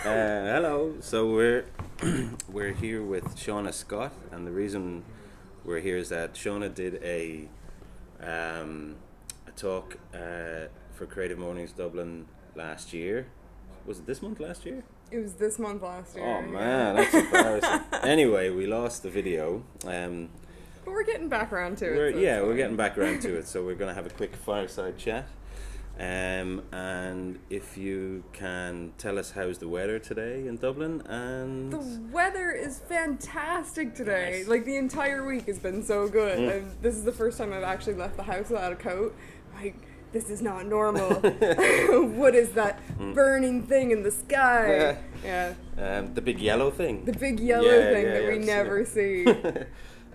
Hello. So we're here with Shawna Scott, and the reason we're here is that Shawna did a talk for Creative Mornings Dublin last year. Was it this month last year? It was this month last year. Oh man, that's embarrassing. Anyway, we lost the video. But we're getting back around to it. We're getting back around to it. So we're going to have a quick fireside chat. And if you can tell us how's the weather today in Dublin. And the weather is fantastic today. Nice. Like, the entire week has been so good. And this is the first time I've actually left the house without a coat. Like, this is not normal. What is that burning thing in the sky? Yeah. The big yellow thing. The big yellow thing that we never see.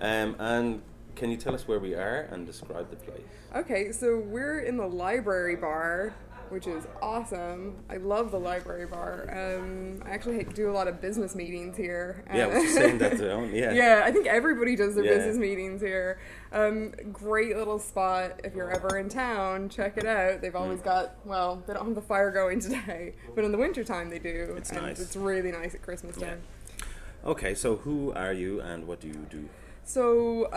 And can you tell us where we are and describe the place? Okay, so we're in the library bar, which is awesome. I love the library bar. I actually do a lot of business meetings here. Yeah, I was just saying that to own. Yeah. Yeah, I think everybody does their business meetings here. Great little spot. If you're ever in town, check it out. They've always got, well, they don't have the fire going today, but in the wintertime they do. It's and nice. It's really nice at Christmas time. Okay, so who are you and what do you do? So,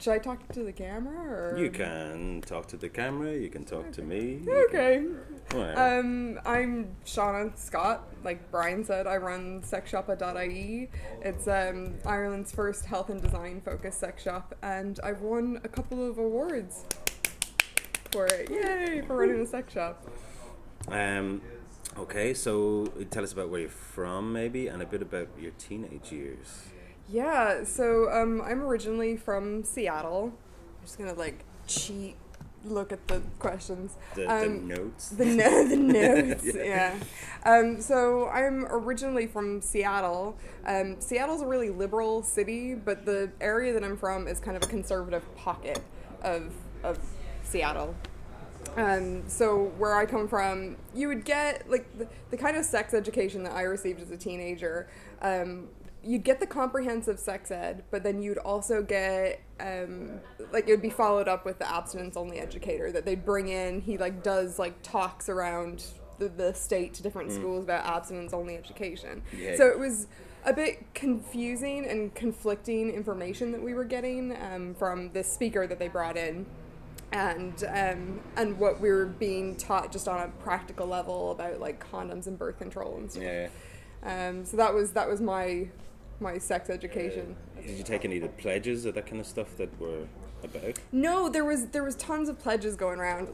should I talk to the camera? Or? You can talk to the camera, you can talk to me. Okay. Whatever. I'm Shawna Scott. Like Brian said, I run sexshop.ie. It's Ireland's first health and design focused sex shop, and I've won a couple of awards for it. Yay, for running a sex shop. Okay, so tell us about where you're from maybe, and a bit about your teenage years. Yeah, so I'm originally from Seattle. I'm just gonna cheat look at the questions. The notes. The notes, yeah. So I'm originally from Seattle. Seattle's a really liberal city, but the area that I'm from is kind of a conservative pocket of Seattle. So where I come from, you would get the kind of sex education that I received as a teenager. You'd get the comprehensive sex ed, but then you'd also get, it would be followed up with the abstinence-only educator that they'd bring in. He, does, talks around the state to different schools about abstinence-only education. Yeah. So it was a bit confusing and conflicting information that we were getting from this speaker that they brought in. And what we were being taught just on a practical level about, condoms and birth control and stuff. Yeah. So that was my sex education. Did you take any of the pledges or that kind of stuff that were about? No, there was tons of pledges going around.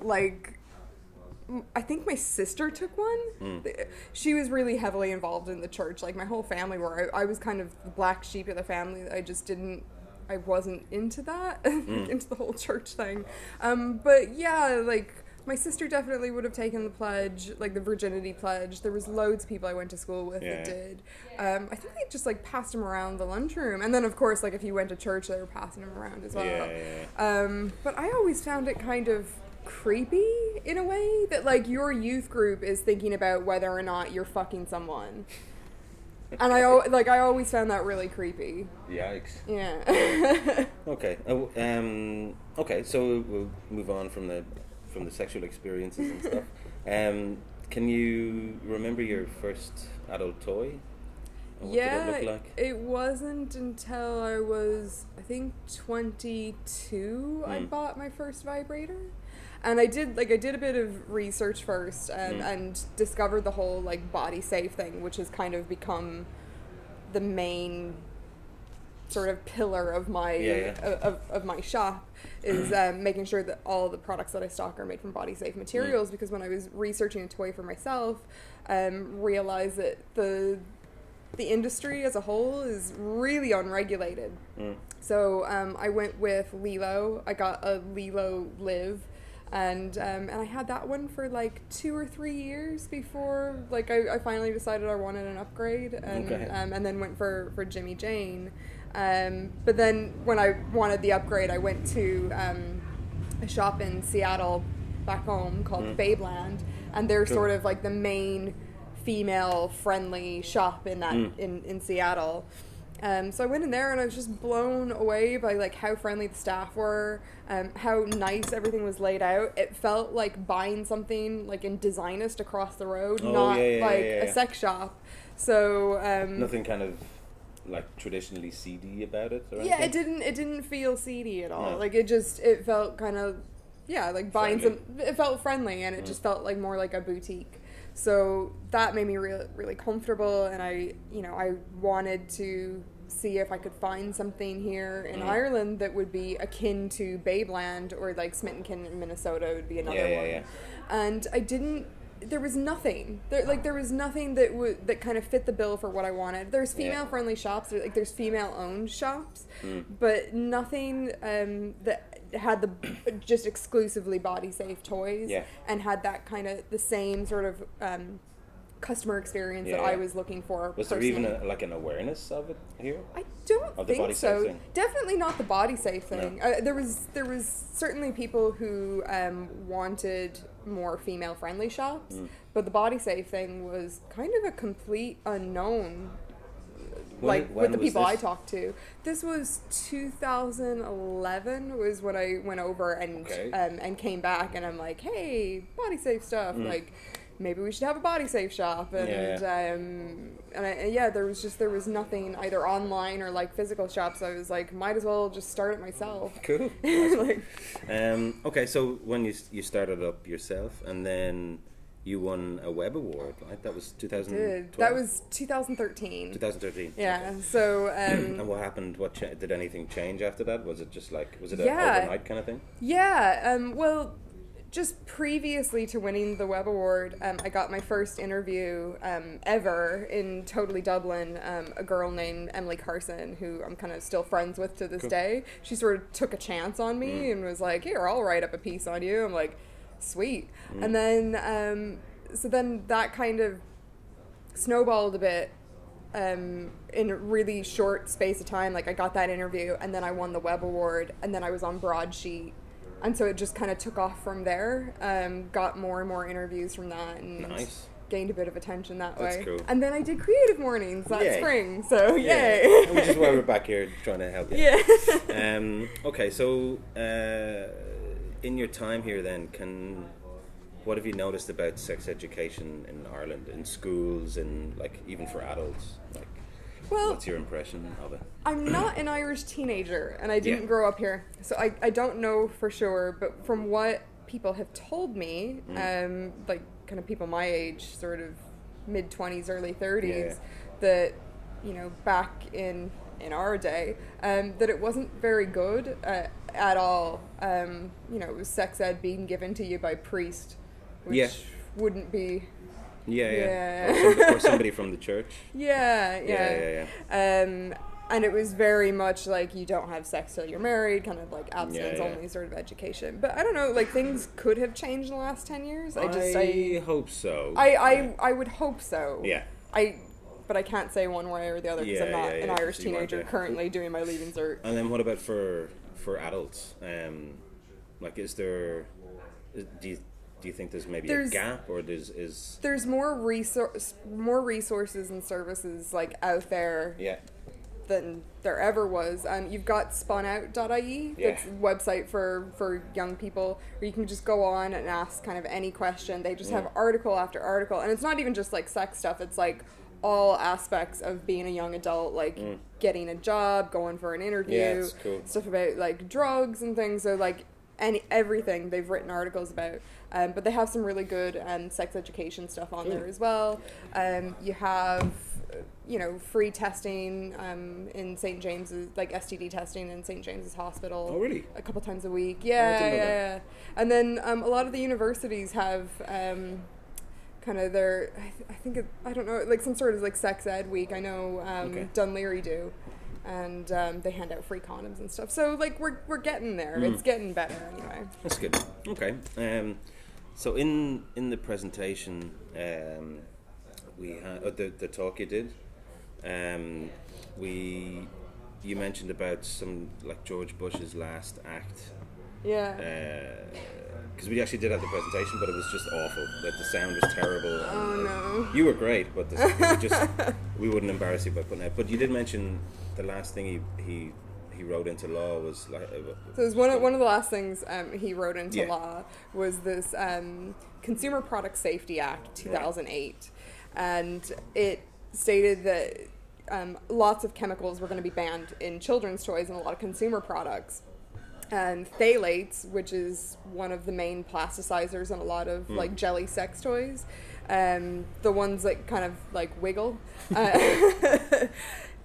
I think my sister took one. She was really heavily involved in the church. My whole family were. I was kind of the black sheep of the family. I wasn't into that, into the whole church thing. But yeah, my sister definitely would have taken the pledge, the virginity pledge. There was loads of people I went to school with that did. I think they just passed them around the lunchroom. And then of course, if you went to church, they were passing them around as well. Yeah. But I always found it kind of creepy in a way that your youth group is thinking about whether or not you're fucking someone. And I always found that really creepy. Yikes. Yeah. Okay. Okay. So we'll move on from the sexual experiences and stuff. Can you remember your first adult toy? And what did it look like? It wasn't until I was, I think, 22 I bought my first vibrator. And I did a bit of research first and discovered the whole body safe thing, which has kind of become the main sort of pillar of my of my shop, is making sure that all the products that I stock are made from body safe materials. Because when I was researching a toy for myself, realized that the industry as a whole is really unregulated. So I went with Lilo. I got a Lilo Live. And I had that one for like 2 or 3 years before like I finally decided I wanted an upgrade, and then went for Jimmy Jane. But then when I wanted the upgrade, I went to a shop in Seattle back home called Babeland, and they're sort of like the main female friendly shop in that in Seattle. So I went in there and I was just blown away by like how friendly the staff were, how nice everything was laid out. It felt like buying something like in Designist across the road, a sex shop. So nothing kind of like traditionally seedy about it, or anything? It didn't feel seedy at all. No. Like it felt kind of like buying friendly. It felt friendly, and it just felt like more like a boutique. So that made me really comfortable, and I wanted to see if I could find something here in Ireland that would be akin to Babeland, or like Smittenkin in Minnesota would be another one. Yeah. And I didn't. There was nothing. There was nothing that kind of fit the bill for what I wanted. There's female friendly shops. There's female owned shops, but nothing that had the just exclusively body safe toys and had that kind of the same sort of customer experience that I was looking for. Was there even an awareness of it here? I don't think so. Definitely not the body safe thing. No. There was certainly people who wanted more female friendly shops, but the body safe thing was kind of a complete unknown. With the people I talked to. This was 2011 was when I went over and came back, and I'm like, hey, body safe stuff, like maybe we should have a body safe shop, and there was nothing either online or like physical shops. I was like, might as well just start it myself. Cool. Okay, so when you started up yourself, and then you won a web award, right? That was 2012? That was 2013. 2013. Yeah. Okay. So. And what happened? Did anything change after that? Was it just like an overnight kind of thing? Yeah. Well, just previously to winning the web award, I got my first interview ever in totally Dublin. A girl named Emily Carson, who I'm kind of still friends with to this day. She sort of took a chance on me and was like, "Here, I'll write up a piece on you." I'm like, sweet. And then so then that kind of snowballed a bit in a really short space of time. Like I got that interview, and then I won the web award, and then I was on Broadsheet, and so it just kind of took off from there. Got more and more interviews from that, and gained a bit of attention that way. That's cool. And then I did Creative Mornings that spring, so yay. Which is why we're back here trying to help you. Yeah. Okay, so in your time here then, what have you noticed about sex education in Ireland, in schools, and like even for adults? Like, what's your impression of it? I'm not an Irish teenager, and I didn't grow up here, so I don't know for sure, but from what people have told me, like kind of people my age, sort of mid-20s, early 30s, that, back in our day, that it wasn't very good at all. It was sex ed being given to you by priest, which wouldn't be... Or somebody from the church. Yeah. And it was very much like you don't have sex till you're married, kind of like abstinence only sort of education. But I don't know, like things could have changed in the last 10 years. I hope so. I would hope so. Yeah. But I can't say one way or the other because I'm not an Irish teenager currently doing my leaving cert. And then what about for adults? Like, do you think there's maybe a gap, or there's more resources and services like out there than there ever was. You've got spunout.ie, that's a website for young people where you can just go on and ask kind of any question. They just have article after article, and it's not even just like sex stuff, it's like all aspects of being a young adult, like getting a job, going for an interview, stuff about like drugs and things. So like everything they've written articles about. But they have some really good sex education stuff on there as well. You have, free testing in St. James's, like STD testing in St. James's Hospital. Oh, really? A couple times a week. Yeah. And then a lot of the universities have kind of their, I don't know, like some sort of like sex ed week. I know Dunleary do. and they hand out free condoms and stuff. So like we're getting there. It's getting better anyway. That's good. Okay. So in the presentation, we had the talk you did. You mentioned about some like George Bush's last act. Yeah. Because we actually did have the presentation, but it was just awful. Like the sound was terrible. Oh no. You were great, but we wouldn't embarrass you by putting it. But you did mention the last thing he wrote into law was like. So it was one of the last things he wrote into Yeah. law was this Consumer Product Safety Act 2008, and it stated that lots of chemicals were going to be banned in children's toys and a lot of consumer products. And phthalates, which is one of the main plasticizers in a lot of like jelly sex toys, the ones that kind of like wiggle,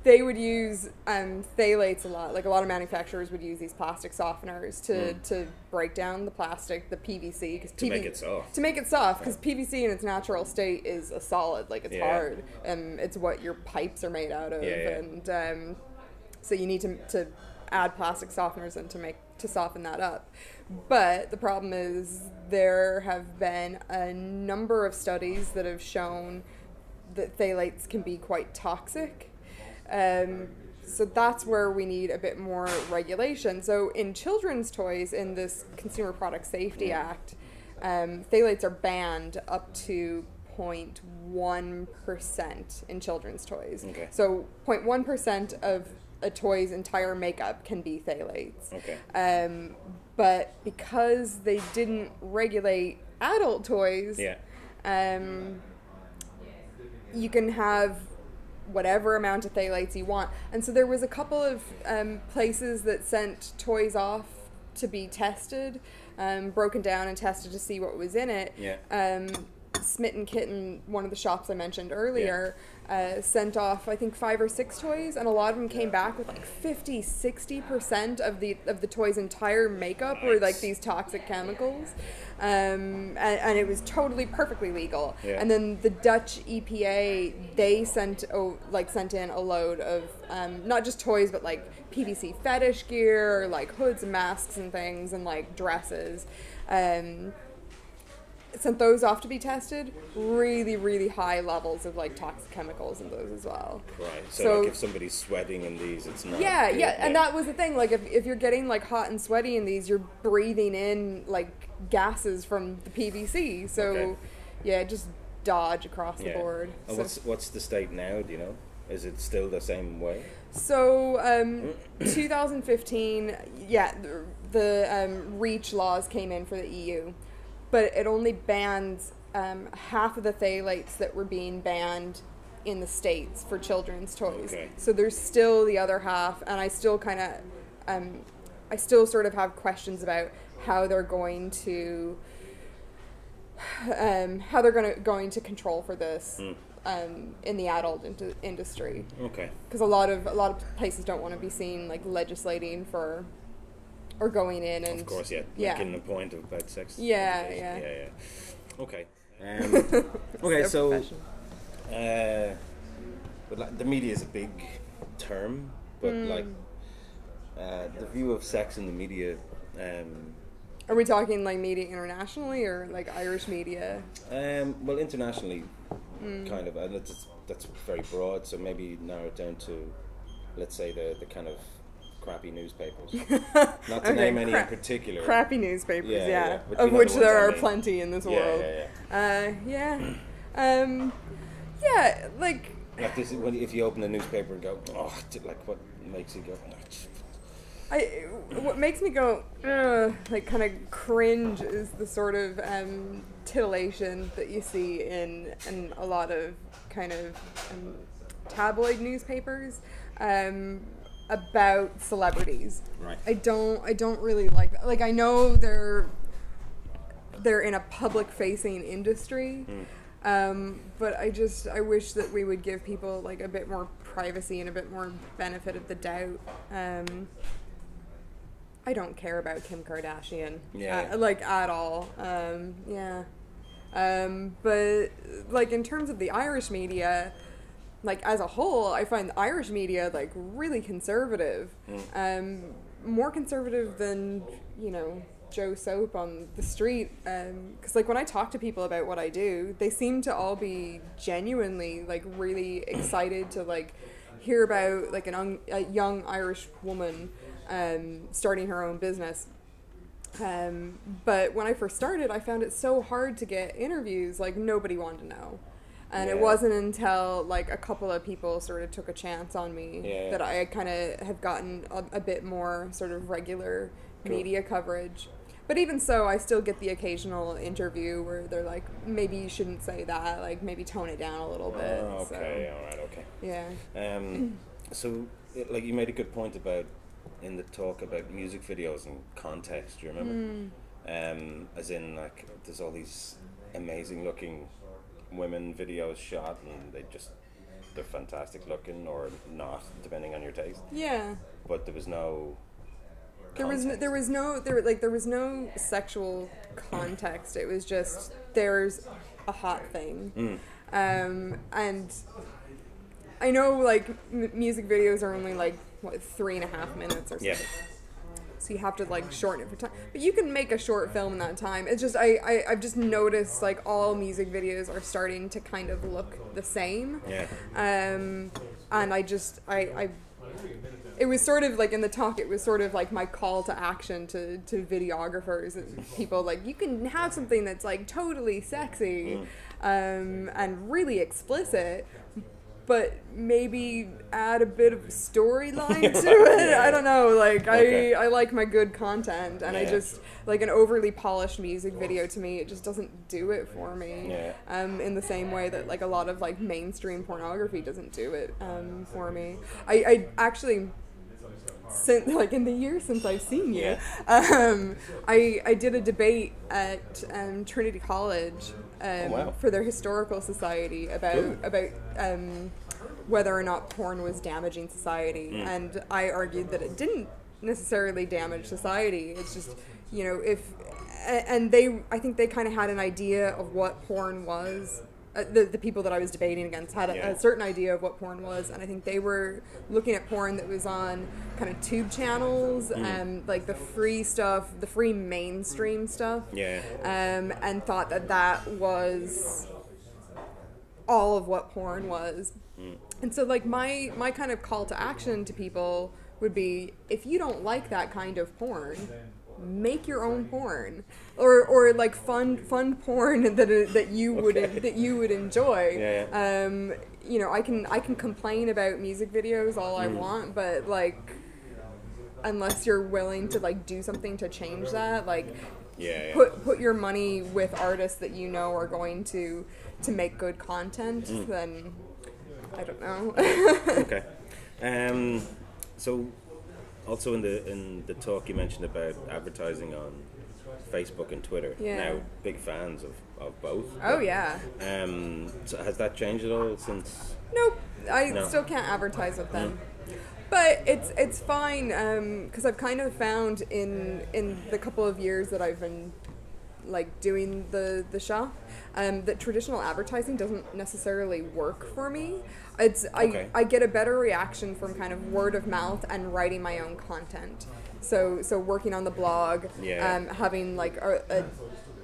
they would use phthalates a lot. Like a lot of manufacturers would use these plastic softeners to break down the plastic, the PVC, to make it soft. To make it soft, because PVC in its natural state is a solid, like it's hard, and it's what your pipes are made out of, and so you need to add plastic softeners in to soften that up. But the problem is there have been a number of studies that have shown that phthalates can be quite toxic. So that's where we need a bit more regulation. So in children's toys, in this Consumer Product Safety Act, phthalates are banned up to 0.1% in children's toys. Okay. So 0.1% of a toy's entire makeup can be phthalates. Okay. But because they didn't regulate adult toys, you can have whatever amount of phthalates you want. And so there was a couple of places that sent toys off to be tested, broken down and tested to see what was in it. Smitten Kitten, one of the shops I mentioned earlier, sent off I think 5 or 6 toys, and a lot of them came back with like 50-60% of the toy's entire makeup were like these toxic chemicals, and it was totally perfectly legal. And then the Dutch EPA, they sent in a load of not just toys but like PVC fetish gear, like hoods and masks and things, and like dresses. Sent those off to be tested. Really, really high levels of like toxic chemicals in those as well. Right. So like if somebody's sweating in these, it's not. Yeah. And that was the thing. Like if you're getting like hot and sweaty in these, you're breathing in like gases from the PVC. So just dodge across the board. And what's the state now? Do you know? Is it still the same way? So 2015, the REACH laws came in for the EU. But it only bans half of the phthalates that were being banned in the States for children's toys. Okay. So there's still the other half, and I still kind of, I still sort of have questions about how they're going to, going to control for this in the adult industry. Okay. Because a lot of places don't want to be seen like legislating for. Or going in and... Of course, making a point about sex. Yeah. Okay. Okay, so... but like, the media is a big term, but like the view of sex in the media... Are we talking like media internationally or like Irish media? Well, internationally, kind of. And that's very broad, so maybe narrow it down to, let's say, the kind of... crappy newspapers. Not to name any in particular. Crappy newspapers, of which there are plenty in this world. Like this, if you open a newspaper and go, like what makes you go? What makes me go, like kind of cringe is the sort of titillation that you see in a lot of kind of tabloid newspapers. About celebrities. Right. I don't really like that. Like I know they're in a public facing industry. But I wish that we would give people like a bit more privacy and a bit more benefit of the doubt. I don't care about Kim Kardashian. Like at all. But like in terms of the Irish media, like as a whole, I find the Irish media like really conservative, more conservative than, you know, Joe Soap on the street. Because like when I talk to people about what I do, they seem to all be genuinely like really excited to like hear about like a young Irish woman starting her own business. But when I first started, I found it so hard to get interviews. Like nobody wanted to know. And it wasn't until like a couple of people sort of took a chance on me that I kind of have gotten a bit more sort of regular media coverage. But even so, I still get the occasional interview where they're like, maybe you shouldn't say that, like maybe tone it down a little bit. Okay, all right, okay. Yeah. So, like you made a good point about, in the talk about music videos and context, do you remember? As in, like, there's all these amazing looking women videos shot and they're fantastic looking or not, depending on your taste. Yeah. But there was no... There was no sexual context. It was just there's a hot thing, and I know like music videos are only like what 3.5 minutes or something. Yeah. So you have to like shorten it for time, but you can make a short film in that time. It's just I've just noticed like all music videos are starting to kind of look the same. Yeah. And I it was sort of like in the talk, it was sort of like my call to action to videographers and people, like, you can have something that's like totally sexy and really explicit, but maybe add a bit of storyline to it. I don't know, like I like my good content, and I just like an overly polished music video, to me it just doesn't do it for me. In the same way that like a lot of like mainstream pornography doesn't do it for me. I actually, since like in the year since I've seen you, I did a debate at Trinity College for their historical society about whether or not porn was damaging society, and I argued that it didn't necessarily damage society. It's just, you know, I think they kind of had an idea of what porn was. The people that I was debating against had a certain idea of what porn was, and I think they were looking at porn that was on kind of tube channels, like the free stuff, the free mainstream stuff, and thought that was all of what porn was. And so like my kind of call to action to people would be, if you don't like that kind of porn, make your own porn, or like fun porn that you would enjoy. You know, I can complain about music videos all I want, but like unless you're willing to like do something to change that, like put your money with artists that you know are going to make good content, then I don't know. Okay. So also in the talk you mentioned about advertising on Facebook and Twitter. Now big fans of both. Oh yeah. So has that changed at all since? Nope. I still can't advertise with them. But it's fine, because I've kind of found in the couple of years that I've been like doing the shop, that traditional advertising doesn't necessarily work for me. I get a better reaction from kind of word of mouth and writing my own content. So working on the blog, having like a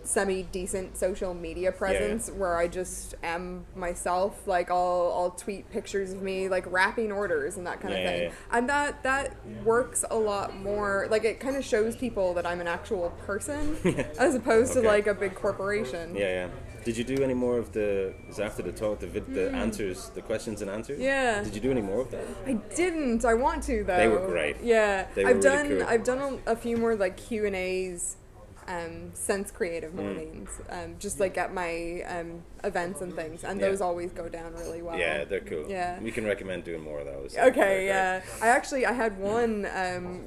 semi-decent social media presence where I just am myself. Like I'll tweet pictures of me like wrapping orders and that kind of thing. And that works a lot more. Like it kind of shows people that I'm an actual person as opposed to like a big corporation. Did you do any more of after the talk, the answers, the questions and answers? Did you do any more of that? I didn't. I want to though. They were great. They were really cool. I've done a few more like Q&As since CreativeMornings, just like at my events and things, and those always go down really well. Yeah, they're cool. We can recommend doing more of those. Okay, I had one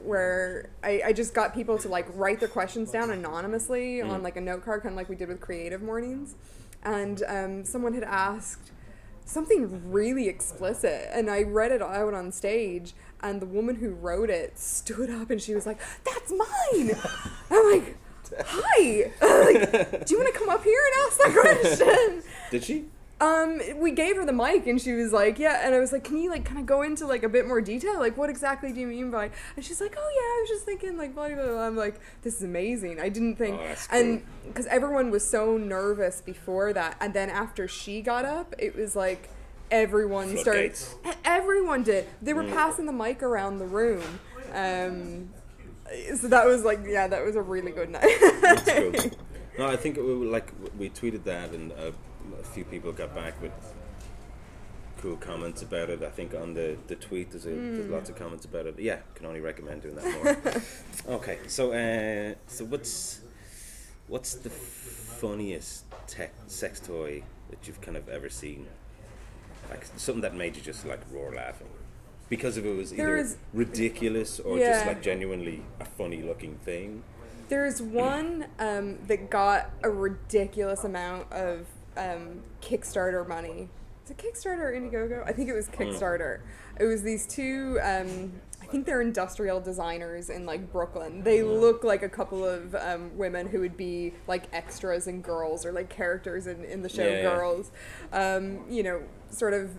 where I just got people to like write their questions down anonymously on like a note card, kind of like we did with CreativeMornings, and someone had asked something really explicit, and I read it out on stage, and the woman who wrote it stood up and she was like, "That's mine!" I'm like, "Hi, like, do you want to come up here and ask that question?" Did she? We gave her the mic and she was like, yeah, and I was like, can you like kind of go into like a bit more detail? Like, what exactly do you mean by? And she's like, oh yeah, I was just thinking like blah, blah, blah. I'm like, this is amazing. I didn't think, that's and cool. because everyone was so nervous before that, and then after she got up, it was like everyone Floodgates. started. Everyone did. They were passing the mic around the room. So that was like, yeah, that was a really good night. That's cool. No, I think we tweeted that, and a few people got back with cool comments about it. I think on the tweet there's lots of comments about it. Yeah, can only recommend doing that more. Okay, so what's the funniest sex toy that you've kind of ever seen? Like something that made you just like roar laughing because of it was either ridiculous or just like genuinely a funny looking thing. There's one that got a ridiculous amount of Kickstarter money. Is it Kickstarter or Indiegogo? I think it was Kickstarter. It was these two, I think they're industrial designers in like Brooklyn. They look like a couple of women who would be like extras in Girls or like characters in the show Girls. You know, sort of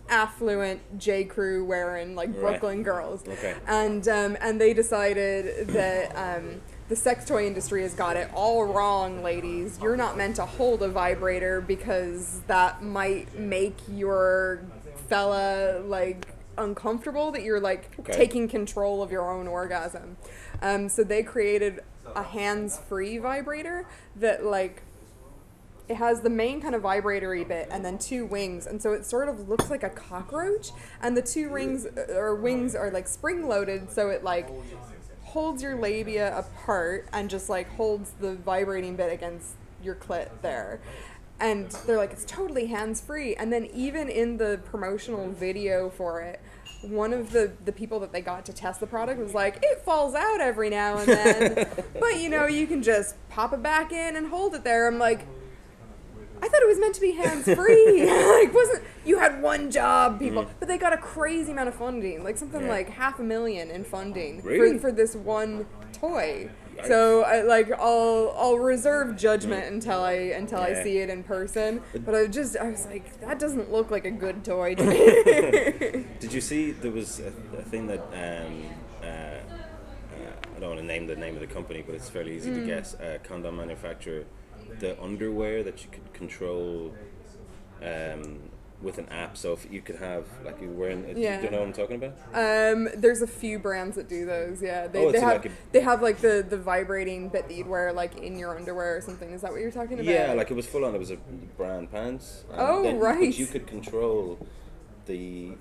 affluent J. Crew wearing like Brooklyn girls. Okay. And they decided that the sex toy industry has got it all wrong, ladies. You're not meant to hold a vibrator because that might make your fella like uncomfortable, that you're like taking control of your own orgasm. So they created a hands-free vibrator that like it has the main kind of vibratory bit and then two wings, and so it sort of looks like a cockroach, and the two wings are like spring-loaded, so it like holds your labia apart and just like holds the vibrating bit against your clit there. And they're like, it's totally hands-free. And then even in the promotional video for it, one of the people that they got to test the product was like, it falls out every now and then, but you know, you can just pop it back in and hold it there. I'm like, I thought it was meant to be hands-free. Like, you had one job, people. But they got a crazy amount of funding, like something like $500,000 in funding for this one toy. Yikes. So I'll reserve judgment until I see it in person. But I was like, that doesn't look like a good toy to me. Did you see there was a thing that I don't want to name the name of the company, but it's fairly easy to guess. Condom manufacturer. The underwear that you could control with an app, so if you could have like you're wearing, do you know what I'm talking about? There's a few brands that do those. Yeah, they have like the vibrating bit that you'd wear like in your underwear or something. Is that what you're talking about? Yeah, like it was full on. It was a brand pants. Right. You could control the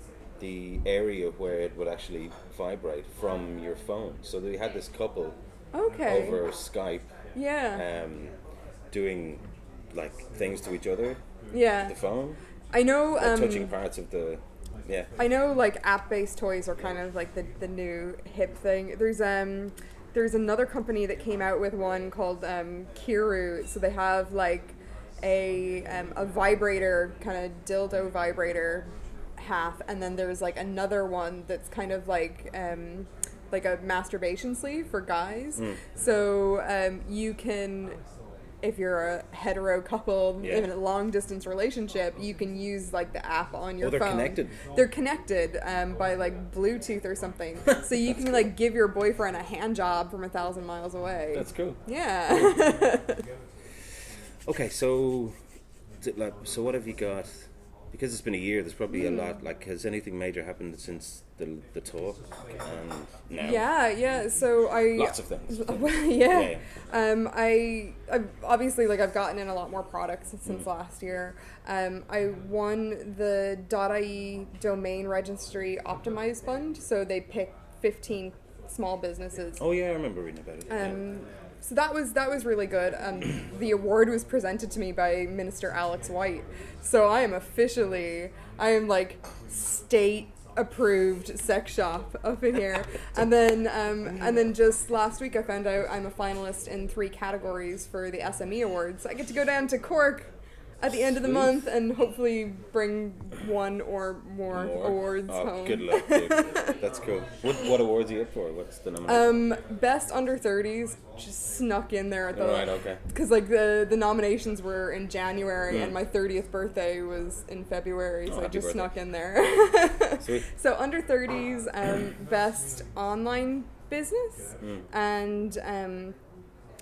area where it would actually vibrate from your phone. So they had this couple over Skype. Yeah. Doing like things to each other. Yeah. The phone. I know. Like touching parts of the. Yeah. I know, like app-based toys are kind of like the new hip thing. There's another company that came out with one called Kiru. So they have like a vibrator, kind of dildo vibrator half, and then there's like another one that's kind of like a masturbation sleeve for guys. So you can, if you're a hetero couple in a long distance relationship, you can use like the app on your phone. Connected. They're connected by like Bluetooth or something. So you can like give your boyfriend a hand job from 1,000 miles away. That's cool. Yeah. Okay, so what have you got? Because it's been a year, there's probably a lot. Like, has anything major happened since the talk and now? Yeah. So lots of things. I obviously I've gotten in a lot more products since last year. I won the .ie domain registry optimized fund, so they pick 15 small businesses. Oh yeah, I remember reading about it. So that was really good. The award was presented to me by Minister Alex White. So I am like state approved sex shop up in here. And then just last week I found out I'm a finalist in 3 categories for the SME Awards. I get to go down to Cork at the end of the Sweet. month and hopefully bring one or more awards home. Good luck, dude. That's cool. What awards are you up for? What's the nomination? Best under 30s just snuck in there at the Right, okay. because like the nominations were in January and my 30th birthday was in February, so I happy just birthday. snuck in there. Sweet. So under 30s, best online business and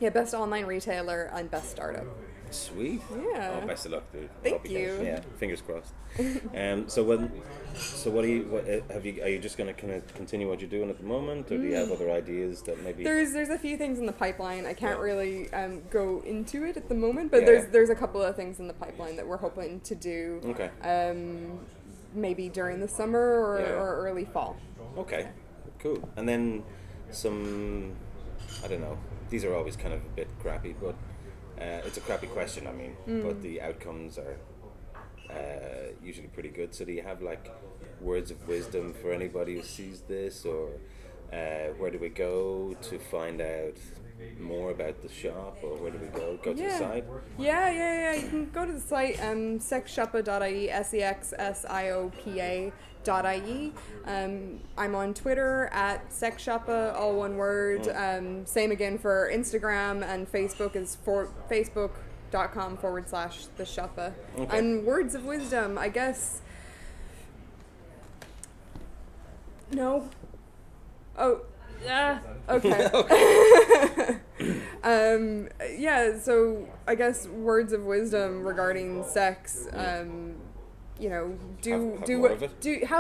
best online retailer and best startup. Sweet. Yeah. Oh, best of luck, dude. Thank Hope can. you. Yeah, fingers crossed. So what are you? Are you just going to kind of continue what you're doing at the moment, or do you have other ideas that maybe? There's a few things in the pipeline. I can't really go into it at the moment, but there's a couple of things in the pipeline that we're hoping to do. Okay. Maybe during the summer or early fall. Okay. Cool. And then some. I don't know. These are always kind of a bit crappy, but. It's a crappy question, I mean, but the outcomes are usually pretty good. So do you have like words of wisdom for anybody who sees this, or where do we go to find out more about the shop, or where do we go? Go to the site? Yeah. You can go to the site, sexshoppa.ie, sexsiopa.ie. I'm on Twitter at sexshoppa, all one word. Same again for Instagram, and Facebook is facebook.com/the shoppa. Okay. And words of wisdom, I guess. No. Oh. Yeah. Okay. So I guess words of wisdom regarding sex. Have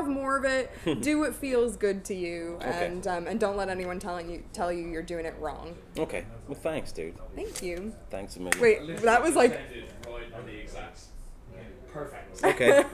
more of it. Do what feels good to you, and don't let anyone tell you you're doing it wrong. Okay. Well, thanks, dude. Thank you. Thanks a million. Wait, that was like. Right on the exact. Perfect. Okay.